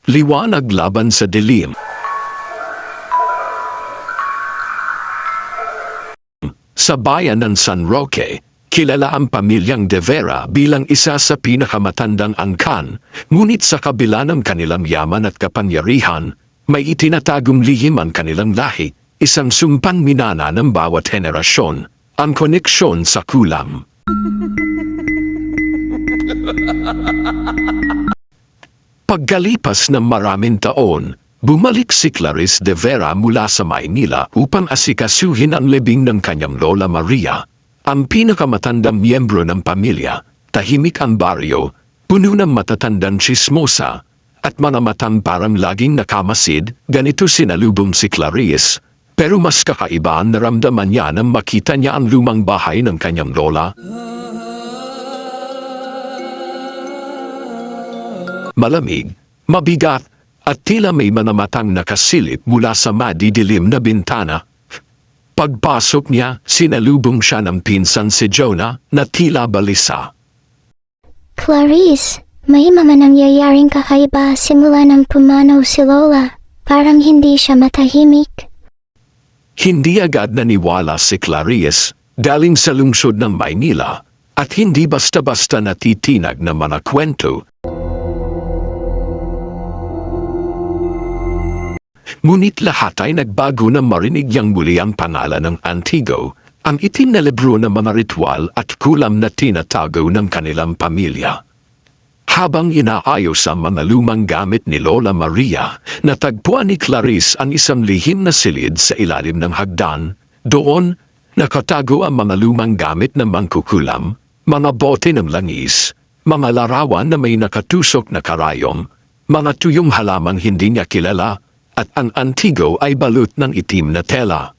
Liwanag laban sa dilim. Sa bayan ng San Roque, kilala ang pamilyang De Vera bilang isa sa pinakamatandang angkan, ngunit sa kabila ng kanilang yaman at kapangyarihan, may itinatagong lihim ang kanilang lahi, isang sumpang minana ng bawat henerasyon, ang koneksyon sa kulam. Pagkalipas ng maraming taon, bumalik si Clarice De Vera mula sa Maynila upang asikasuhin ang libing ng kanyang Lola Maria, ang pinakamatandang miyembro ng pamilya. Tahimik ang baryo, puno ng matatandang chismosa, at mga matang parang laging nakamasid. Ganito sinalubong si Clarice, pero mas kakaiba ang naramdaman niya nang makita niya ang lumang bahay ng kanyang lola. Malamig, mabigat, at tila may manamatang nakasilip mula sa madidilim na bintana. Pagpasok niya, sinalubong siya ng pinsan si Jonah na tila balisa. Clarice, may mga nangyayaring kakaiba simula ng pumanaw si Lola. Parang hindi siya matahimik. Hindi agad naniwala si Clarice, galing sa lungsod ng Maynila, at hindi basta-basta natitinag na mga kwento. Ngunit lahat ay nagbago nang marinig niyang muli ang pangalan ng Antigo, ang itim na libro ng mga ritual at kulam na tinatago ng kanilang pamilya. Habang inaayos ang mga lumang gamit ni Lola Maria, natagpuan ni Clarice ang isang lihim na silid sa ilalim ng hagdan. Doon, nakatago ang mga lumang gamit ng mangkukulam, mga bote ng langis, mga larawan na may nakatusok na karayom, mga tuyong halamang hindi niya kilala, at ang Antigo ay balot ng itim na tela.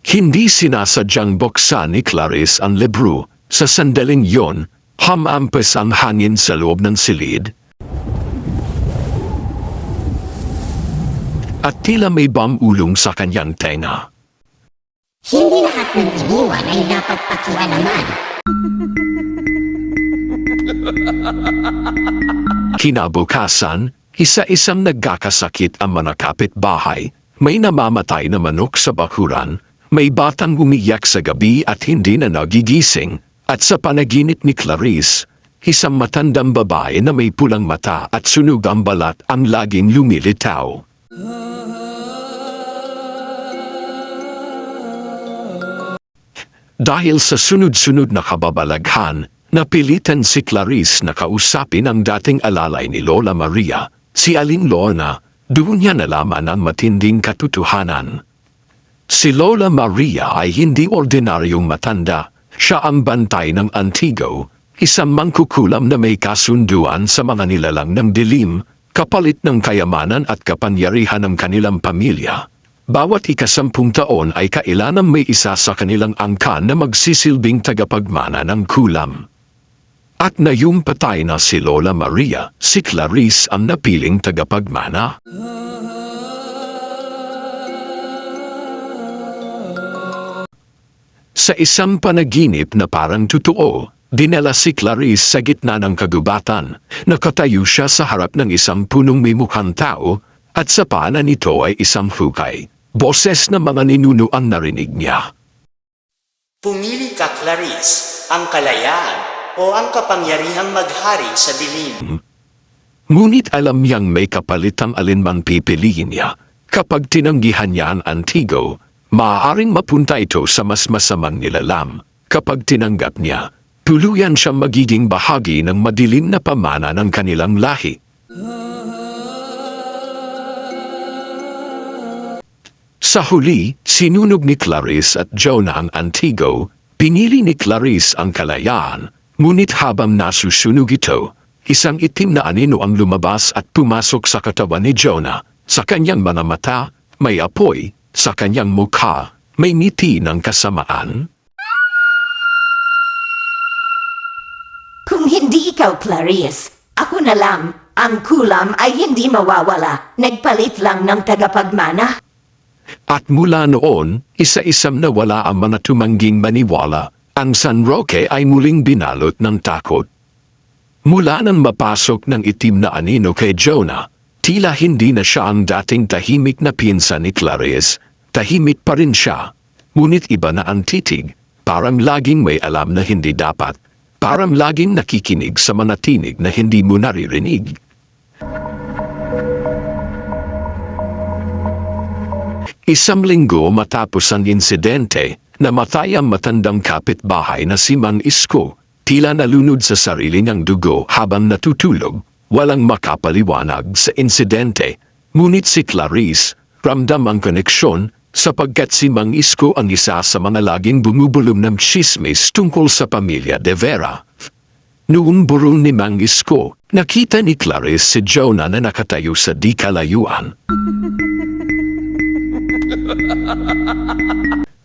Hindi sinasadyang buksan ni Clarice ang libro. Sa sandaling yon, hamampas ang hangin sa loob ng silid. At tila may bamulong sa kanyang tenga. Hindi lahat ng iniwan ay dapat pakialaman. Kinabukasan, isa-isang nagkakasakit ang mga kapitbahay, may namamatay na manok sa bakuran, may batang umiyak sa gabi at hindi na nagigising, at sa panaginip ni Clarice, isang matandang babae na may pulang mata at sunog ang balat ang laging lumilitaw. Dahil sa sunod-sunod na kababalaghan, napilitan si Clarice na kausapin ang dating alalay ni Lola Maria, si Aling Lorna. Doon niya nalaman ang matinding katotohanan. Si Lola Maria ay hindi ordinaryong matanda. Siya ang bantay ng Antigo, isang mangkukulam na may kasunduan sa mga nilalang ng dilim, kapalit ng kayamanan at kapangyarihan ng kanilang pamilya. Bawat ika-10 taon ay kailanang may isa sa kanilang angkan na magsisilbing tagapagmana ng kulam. At ngayong patay na si Lola Maria, si Clarice ang napiling tagapagmana. Sa isang panaginip na parang totoo, dinala si Clarice sa gitna ng kagubatan. Nakatayo siya sa harap ng isang punong may mukhang tao, at sa paanan nito ay isang hukay. Boses na mga ninuno ang narinig niya. Pumili ka, Clarice, ang kalayaan o ang kapangyarihang maghari sa dilim. Ngunit alam niyang may kapalit ang alinman pipiliin niya. Kapag tinanggihan niya ang Antigo, maaaring mapunta ito sa mas masamang nilalam. Kapag tinanggap niya, tuluyan siyang magiging bahagi ng madilim na pamana ng kanilang lahi. Sa huli, sinunog ni Clarice at Jonah ang Antigo. Pinili ni Clarice ang kalayaan, ngunit habang nasusunog ito, isang itim na anino ang lumabas at pumasok sa katawan ni Jonah. Sa kanyang mga mata, may apoy. Sa kanyang mukha, may ngiti ng kasamaan. Kung hindi ikaw, Clarice, ako na lang. Ang kulam ay hindi mawawala. Nagpalit lang ng tagapagmana. At mula noon, isa-isang nawala ang mga tumangging maniwala. Ang San Roque ay muling binalot ng takot. Mula nang mapasok ng itim na anino kay Jonah, Tila hindi na siya ang dating tahimik na pinsan ni Clarice, tahimik pa rin siya. Ngunit iba na ang titig, parang laging may alam na hindi dapat, parang laging nakikinig sa mga tinig na hindi mo naririnig. Isang linggo matapos ang insidente, namatay ang matandang kapitbahay na si Mang Isko, tila nalunod sa sarili niyang dugo habang natutulog. Walang makapaliwanag sa insidente, ngunit si Clarice, ramdam ang koneksyon, sapagkat si Mang Isko ang isa sa mga laging bumubulong ng chismis tungkol sa pamilya de Vera. Noong burol ni Mang Isko, nakita ni Clarice si Jonah na nakatayo sa di kalayuan.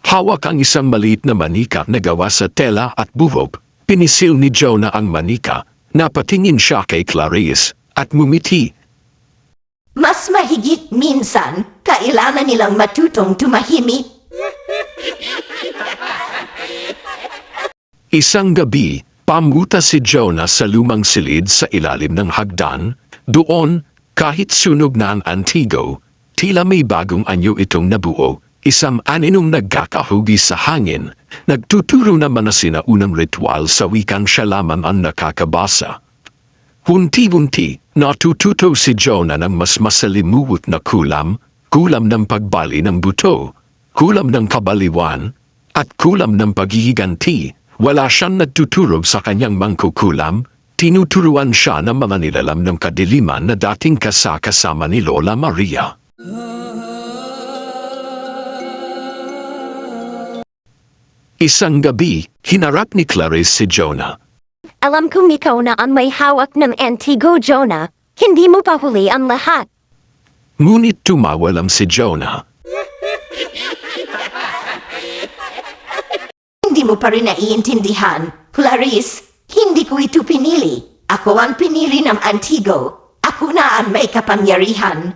Hawak ang isang maliit na manika na gawa sa tela at buhok. Pinisil ni Jonah ang manika. Napatingin siya kay Clarice at ngumiti. Mas mahigit minsan, kailangan nilang matutong tumahimik. Isang gabi, pamuta si Jonah sa lumang silid sa ilalim ng hagdan. Doon, kahit sunog na ang Antigo, tila may bagong anyo itong nabuo. Isang aninong nagkakahugi sa hangin, nagtuturo naman na sinaunang ritual sa wikang siya lamang ang nakakabasa. Hunti-hunti, natututo si Jonah ng mas masalimuot na kulam ng pagbali ng buto, kulam ng kabaliwan, at kulam ng paghihiganti. Wala siyang nagtuturo sa kanyang mangkukulam, tinuturuan siya ng mga nilalam ng kadiliman na dating kasama ni Lola Maria. Isang gabi, hinarap ni Clarice si Jonah. Alam kong ikaw na ang may hawak ng Antigo, Jonah. Hindi mo pa huli ang lahat. Ngunit tumawa lang si Jonah. Hindi mo pa rin naiintindihan. Clarice, hindi ko ito pinili. Ako ang pinili ng Antigo. Ako na ang may kapangyarihan.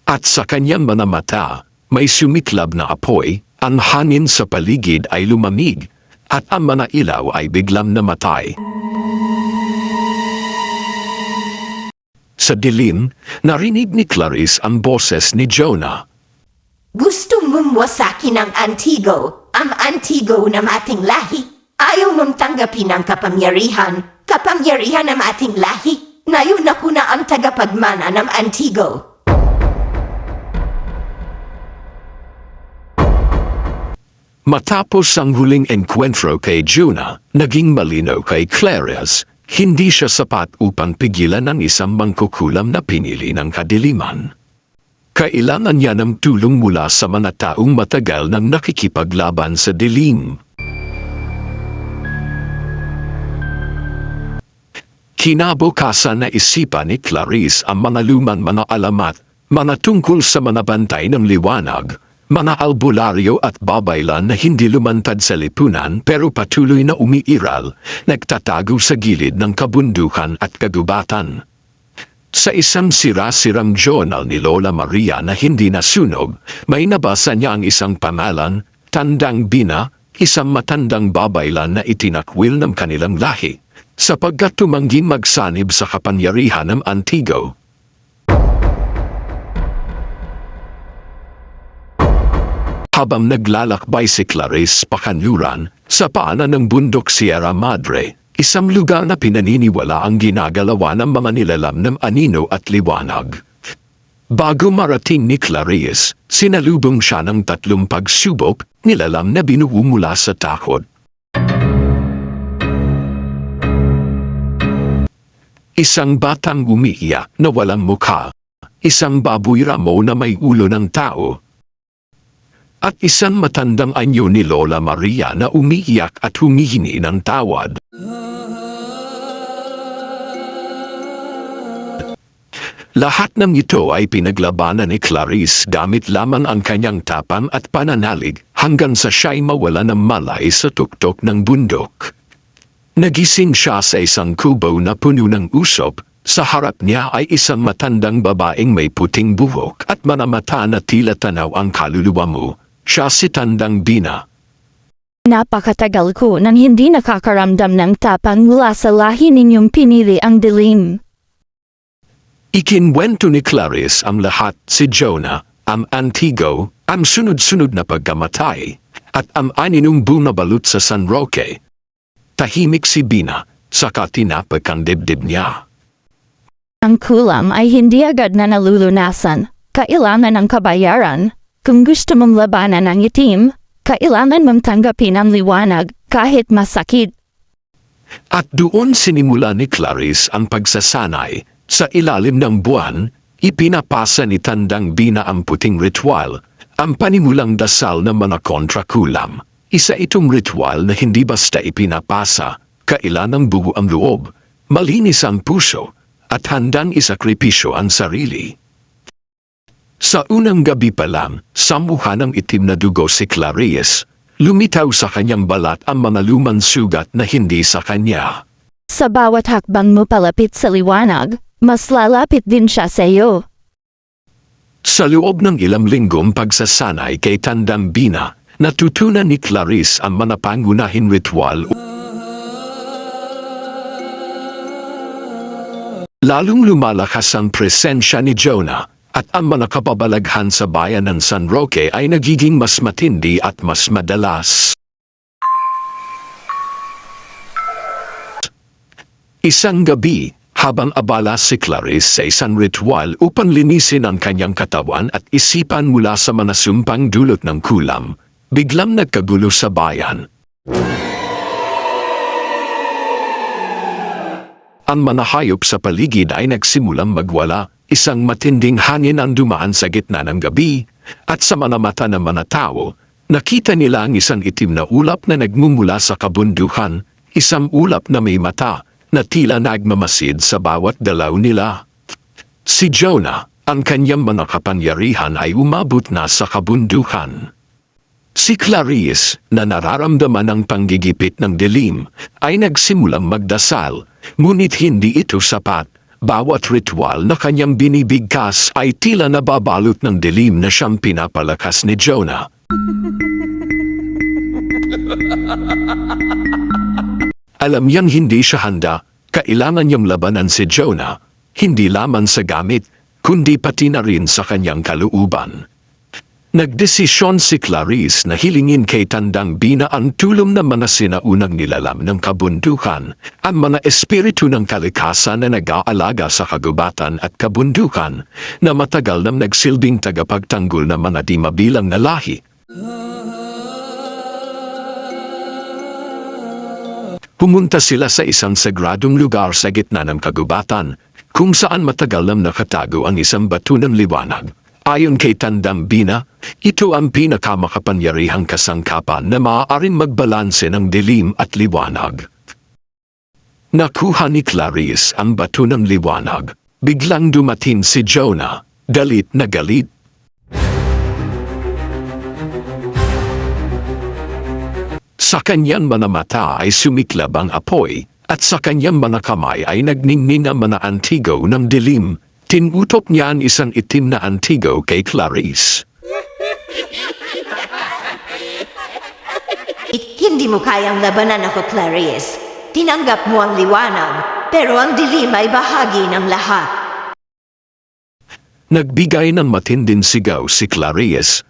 At sa kanyang mga mata, may sumiklab na apoy, ang hangin sa paligid ay lumamig, at ang mga ilaw ay biglang namatay. Sa dilim, narinig ni Clarice ang boses ni Jonah. Gusto mong wasakin ang Antigo ng ating lahi. Ayaw mong tanggapin ang kapangyarihan ng ating lahi. Ngayon ako na ang tagapagmana ng Antigo. Matapos ang huling enkwentro kay Jonah, naging malinaw kay Clarice, hindi siya sapat upang pigilan ang isang mangkukulam na pinili ng kadiliman. Kailangan niya ng tulong mula sa mga taong matagal nang nakikipaglaban sa dilim. Kinabukasan na isipan ni Clarice ang mga lumang mga alamat, mga tungkol sa mga bantay ng liwanag, mga albularyo at babaylan na hindi lumantad sa lipunan pero patuloy na umiiral, nagtatago sa gilid ng kabundukan at kagubatan. Sa isang sira-sirang journal ni Lola Maria na hindi nasunog, may nabasa niya ang isang pangalan, Tandang Bina, isang matandang babaylan na itinakwil ng kanilang lahi, sapagkat tumangging magsanib sa kapangyarihan ng Antigo. Habang naglalakbay si Clarice pakanluran, sa paanan ng bundok Sierra Madre, isang lugar na pinaniniwala ang ginagalawa ng mga nilalam ng anino at liwanag. Bago marating ni Clarice, sinalubong siya ng 3 pagsubok, nilalam na binuo mula sa takot. Isang batang umiiyak na walang mukha, isang baboy ramo na may ulo ng tao, at isang matandang anyo ni Lola Maria na umiiyak at humihingi ng tawad. Lahat ng ito ay pinaglabanan ni Clarice gamit lamang ang kanyang tapang at pananalig hanggang sa siya'y mawala ng malay sa tuktok ng bundok. Nagising siya sa isang kubo na puno ng usok. Sa harap niya ay isang matandang babaeng may puting buhok at mga mata na tila tanaw ang kaluluwa mo. Siya si Tandang Bina. Napakatagal ko nang hindi nakakaramdam ng tapang mula sa lahi ninyong pinili ang dilim. Ikinwento ni Clarice ang lahat, si Jonah, ang Antigo, ang sunod-sunod na pagkamatay, at ang aninong bunabalot sa San Roque. Tahimik si Bina, saka tinapag ang dibdib niya. Ang kulam ay hindi agad na nalulunasan. Kailangan ng kabayaran. Kung gusto mong labanan ang itim, kailangan mong tanggapin ang liwanag kahit masakit. At doon sinimula ni Clarice ang pagsasanay. Sa ilalim ng buwan, ipinapasa ni Tandang Bina ang puting ritual, ang panimulang dasal ng mga kontra kulam. Isa itong ritual na hindi basta ipinapasa, kailanang buo ang loob, malinis ang puso, at handang isakripisyo ang sarili. Sa unang gabi pa lang, samuhan ng itim na dugo si Clarice, lumitaw sa kanyang balat ang mga lumang sugat na hindi sa kanya. Sa bawat hakbang mo palapit sa liwanag, mas lalapit din siya sa iyo. Sa loob ng ilang linggong pagsasanay kay Tandang Bina, natutunan ni Clarice ang mga pangunahing ritual. Lalong lumalakas ang presensya ni Jonah, at ang mga kababalaghan sa bayan ng San Roque ay nagiging mas matindi at mas madalas. Isang gabi, habang abala si Clarice sa isang ritual upang linisin ang kanyang katawan at isipan mula sa mga sumpang dulot ng kulam, biglang nagkagulo sa bayan. Ang mga hayop sa paligid ay nagsimulang magwala, isang matinding hangin ang dumaan sa gitna ng gabi, at sa mga mata ng mga tao, nakita nila ang isang itim na ulap na nagmumula sa kabundukan, isang ulap na may mata, na tila nagmamasid sa bawat dalaw nila. Si Jonah, ang kanyang mga kapangyarihan ay umabot na sa kabundukan. Si Clarice, na nararamdaman ang panggigipit ng dilim, ay nagsimulang magdasal, ngunit hindi ito sapat. Bawat ritual na kanyang binibigkas ay tila nababalot ng dilim na siyang pinapalakas ni Jonah. Alam niyang hindi siya handa, kailangan niyang labanan si Jonah, hindi lamang sa gamit, kundi pati na rin sa kanyang kalooban. Nagdesisyon si Clarice na hilingin kay Tandang Bina ang tulong ng mga sinaunang nilalam ng kabundukan, ang mga espiritu ng kalikasan na nag-aalaga sa kagubatan at kabundukan, na matagal nang nagsilbing tagapagtanggol ng mga di mabilang na lahi. Pumunta sila sa isang sagradong lugar sa gitna ng kagubatan, kung saan matagal nang nakatago ang isang bato ng liwanag. Ayon kay Tandang Bina, ito ang pinakamakapangyarihang kasangkapan na maaaring magbalanse ng dilim at liwanag. Nakuha ni Clarice ang bato ng liwanag. Biglang dumating si Jonah, galit na galit. Sa kanyang mga mata ay sumiklab ang apoy, at sa kanyang mga kamay ay nagningning ang mga antigo ng dilim. Tinutok niya ang isang itim na antigo kay Clarice. Hindi mo kayang labanan ako, Clarice. Tinanggap mo ang liwanag, pero ang dilim ay bahagi ng lahat. Nagbigay ng matinding sigaw si Clarice.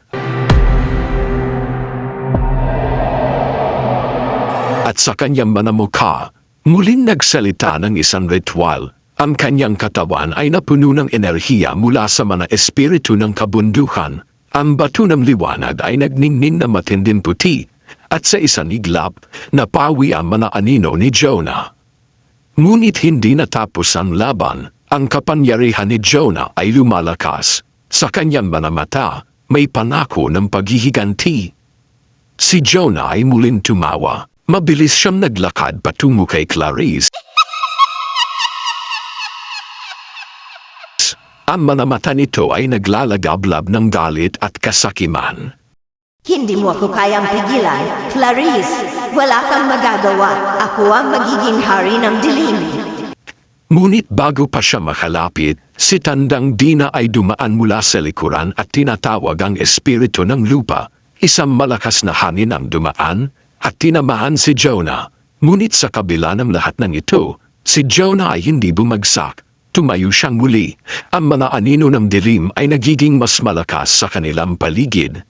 At sa kanyang mga mukha, muling nagsalita ng isang ritual. Ang kanyang katawan ay napuno ng enerhiya mula sa mga espiritu ng kabundukan. Ang bato ng liwanag ay nagningning na matinding puti, at sa isang iglap, napawi ang mga anino ni Jonah. Ngunit hindi natapos ang laban. Ang kapangyarihan ni Jonah ay lumalakas. Sa kanyang mga mata, may panako ng paghihiganti. Si Jonah ay muling tumawa. Mabilis siyang naglakad patungo kay Clarice. Ang mga mata nito ay naglalagablab ng galit at kasakiman. Hindi mo ako kayang pigilan, Clarice. Wala kang magagawa. Ako ang magiging hari ng dilim. Ngunit bago pa siya makalapit, si Tandang Bina ay dumaan mula sa likuran at tinatawag ang espiritu ng lupa. Isang malakas na hangin ang dumaan, at tinamaan si Jonah. Ngunit sa kabila ng lahat ng ito, si Jonah ay hindi bumagsak. Tumayo siyang muli. Ang mga anino ng dilim ay nagiging mas malakas sa kanilang paligid.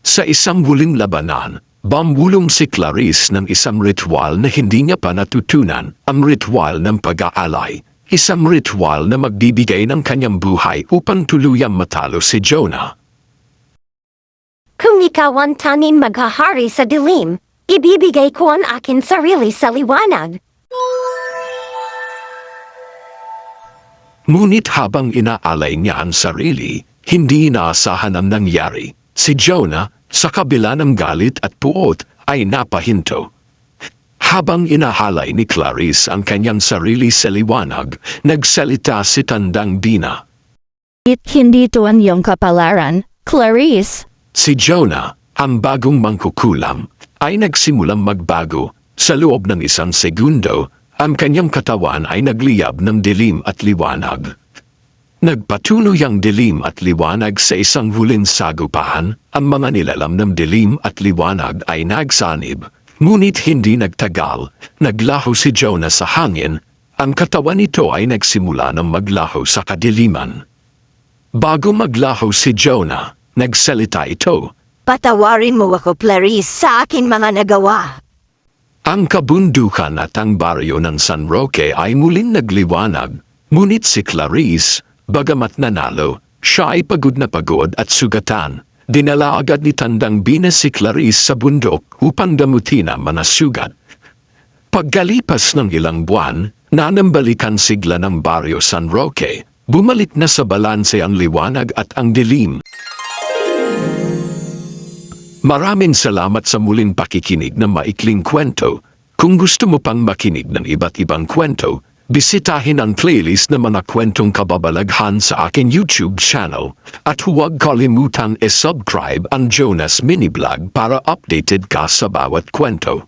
Sa isang huling labanan, bumulong si Clarice ng isang ritual na hindi niya pa natutunan, ang ritual ng pag-aalay. Isang ritual na magbibigay ng kanyang buhay upang tuluyang matalo si Jonah. Kung ikaw ang tanging maghahari sa dilim, ibibigay ko ang aking sarili sa liwanag. Ngunit habang inaalay niya ang sarili, hindi inaasahan ang nangyari. Si Jonah, sa kabila ng galit at puot, ay napahinto. Habang inahalay ni Clarice ang kanyang sarili sa liwanag, nagsalita si Tandang Bina. Hindi to ang iyong kapalaran, Clarice. Si Jonah, ang bagong mangkukulam, ay nagsimulang magbago. Sa loob ng isang segundo, ang kanyang katawan ay nagliyab ng dilim at liwanag. Nagpatuloy ang dilim at liwanag sa isang huling sagupahan, ang mga nilalam ng dilim at liwanag ay nagsanib. Ngunit hindi nagtagal, naglaho si Jonah sa hangin, ang katawan nito ay nagsimula ng maglaho sa kadiliman. Bago maglaho si Jonah, nagsalita ito. Patawarin mo ako, Clarice, sa akin mga nagawa. Ang kabundukan at ang baryo ng San Roque ay muling nagliwanag, ngunit si Clarice, bagamat nanalo, siya ay pagod na pagod at sugatan. Dinala agad ni Tandang Bina si Clarice sa bundok upang damutin ang mga sugat. Pagkalipas ng ilang buwan, nanambalikan sigla ng baryo San Roque, bumalik na sa balanse ang liwanag at ang dilim. Maraming salamat sa muling pakikinig ng maikling kwento. Kung gusto mo pang makinig ng iba't ibang kwento, bisitahin ang playlist ng mga kwentong kababalaghan sa aking YouTube channel at huwag kalimutan i-subscribe ang Jonas Mini Vlog para updated ka sa bawat kwento.